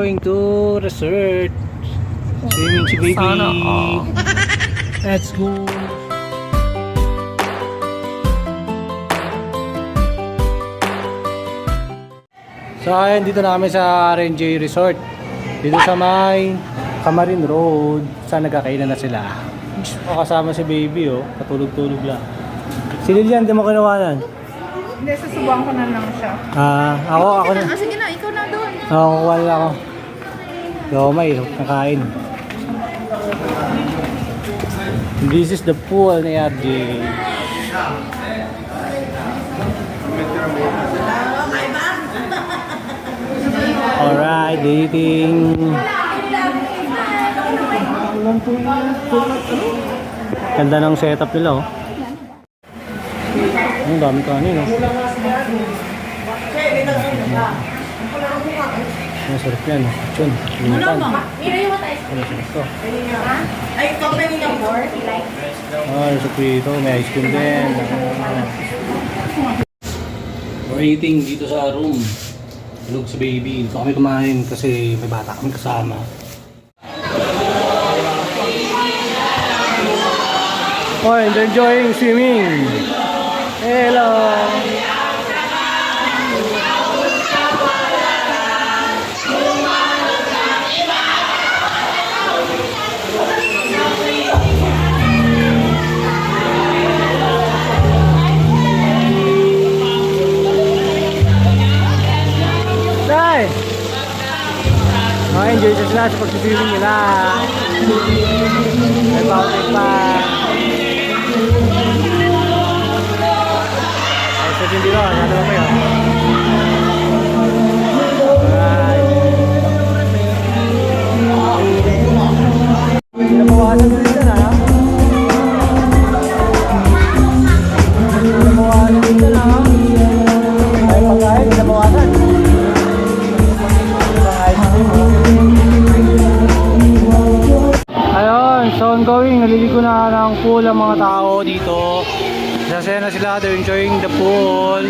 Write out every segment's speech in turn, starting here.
going to resort. Swimming si baby. Sana all. Let's go. So ayun, dito na kami sa RNJ Resort. Dito sa may Camarin Road. Saan nagkakainan na sila. O, kasama si baby, oh. Katulog-tulog lang. Si Lilian, di mo kinuwanan? Hindi, susubukan ko na lang siya. Ako na. Sige na, ikaw na doon. Oo, kukuha lang ako. So, may nakain. This is the pool ni RJ. Alright, dating. Ganda ng setup nila, oh. Ang dami kanin, oh. Ang sarap yan, oh. Chun, limitan. Ano sarap to? Ay, ito pa yung board? Sarap ito. May ice cream din. We're eating dito sa room. Tulog si baby. Dito kami kumain kasi may bata kami kasama. Oh, and they're enjoying swimming. Hello. Dai. Oh, enjoy sila sa pag-swimming nila. May fountain pa. Ay, hindi ko. Nado ba kayo? Alright. Pinabawasan ko dito na. Pinabawasan dito na. Ay, pagkain, pinabawasan. Ayun, so ongoing. Naliligo na ng pool ang mga tao dito. Sasaya na sila, they're enjoying the pool.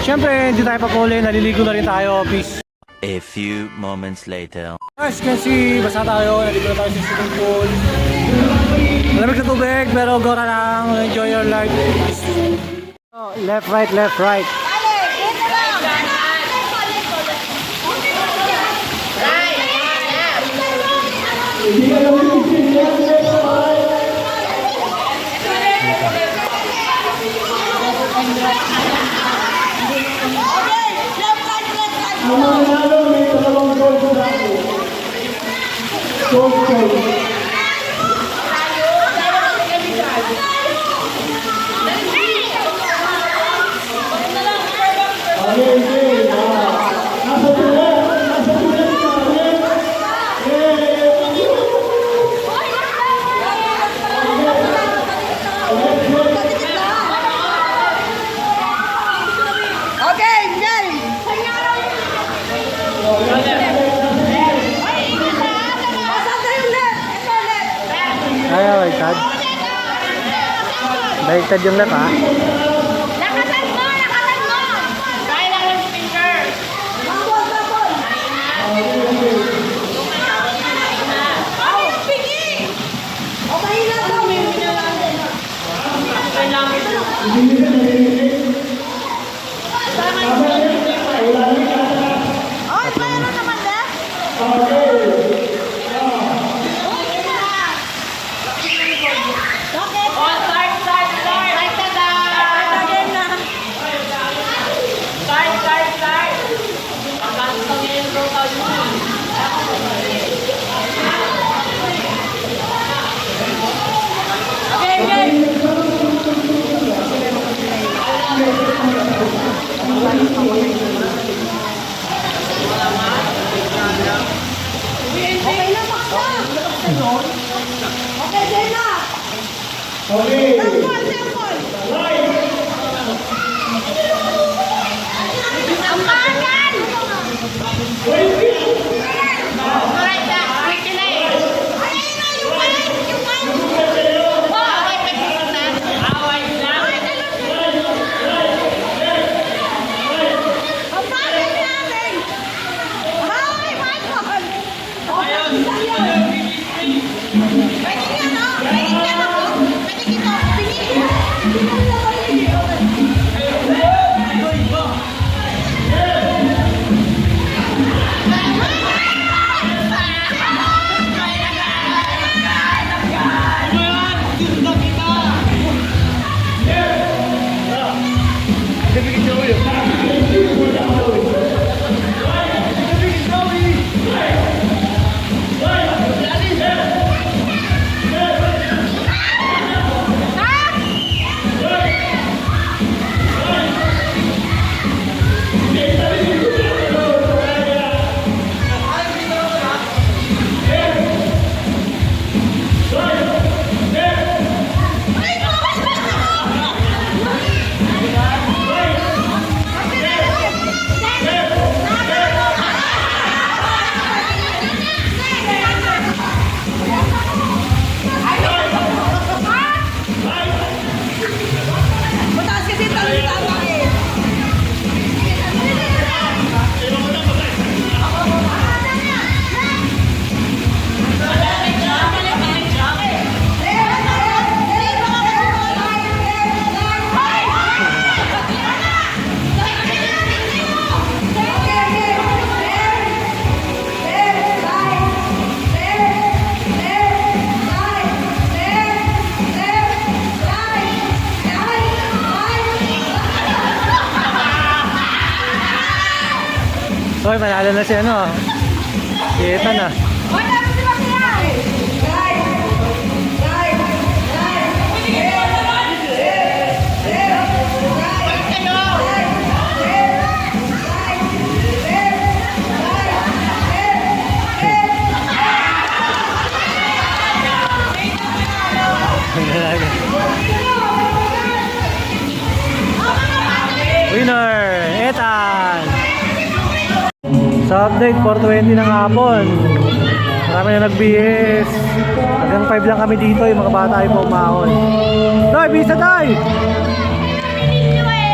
Siyempre, hindi tayo papuli, naliligo na rin tayo, peace. A few moments later. As you can see, basta tayo, naliligo na tayo sa swimming pool. Malamig na tubig, pero gora lang, enjoy your life. Oh, left, right, left, right. Ayaw, baliktad. Baliktad yung left, ha? Lakasan mo! Lakasan mo! Kaya lang yung finger! Babol! Babol! Ay, yung pingi! O, mahina daw! Ay, mayroon naman na? Okay na, Maksa! Okay, Jenna! Temple! Temple! Ang pangan! Alright, quick na eh! Ayun na, yung pala! Yung pala! Oh, okay, pag-isip na! Away lang! Ang pangan namin! Hoy, manalo na si ano. Si Ethan ah. Hoy, dapat si Makia! Winner, Ethan! Sa update, 4:20 ng hapon. Marami na nag-BS. Hanggang 5 lang kami dito, yung mga bata ay pumahon. Doy, bis na Doy!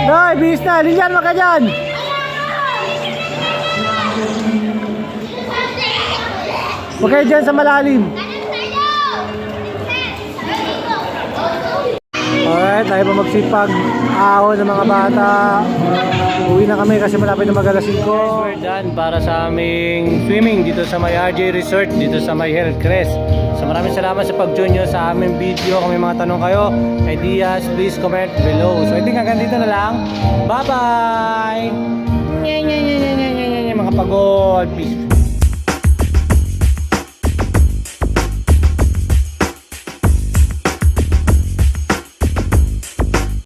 Doy, bis na! Lilian, wag ka dyan! Huwag kayo dyan sa malalim. Alright, tayo pa magsipag ahon ng mga bata. Uwi na kami kasi malapit na mag-alas 5. We're done para sa aming swimming dito sa may RJ Resort, dito sa may Hillcrest. So maraming salamat sa pag-join nyo sa aming video. Kung may mga tanong kayo, ideas, please comment below. So I think hanggang dito na lang. Bye-bye! Mga pagod! Peace!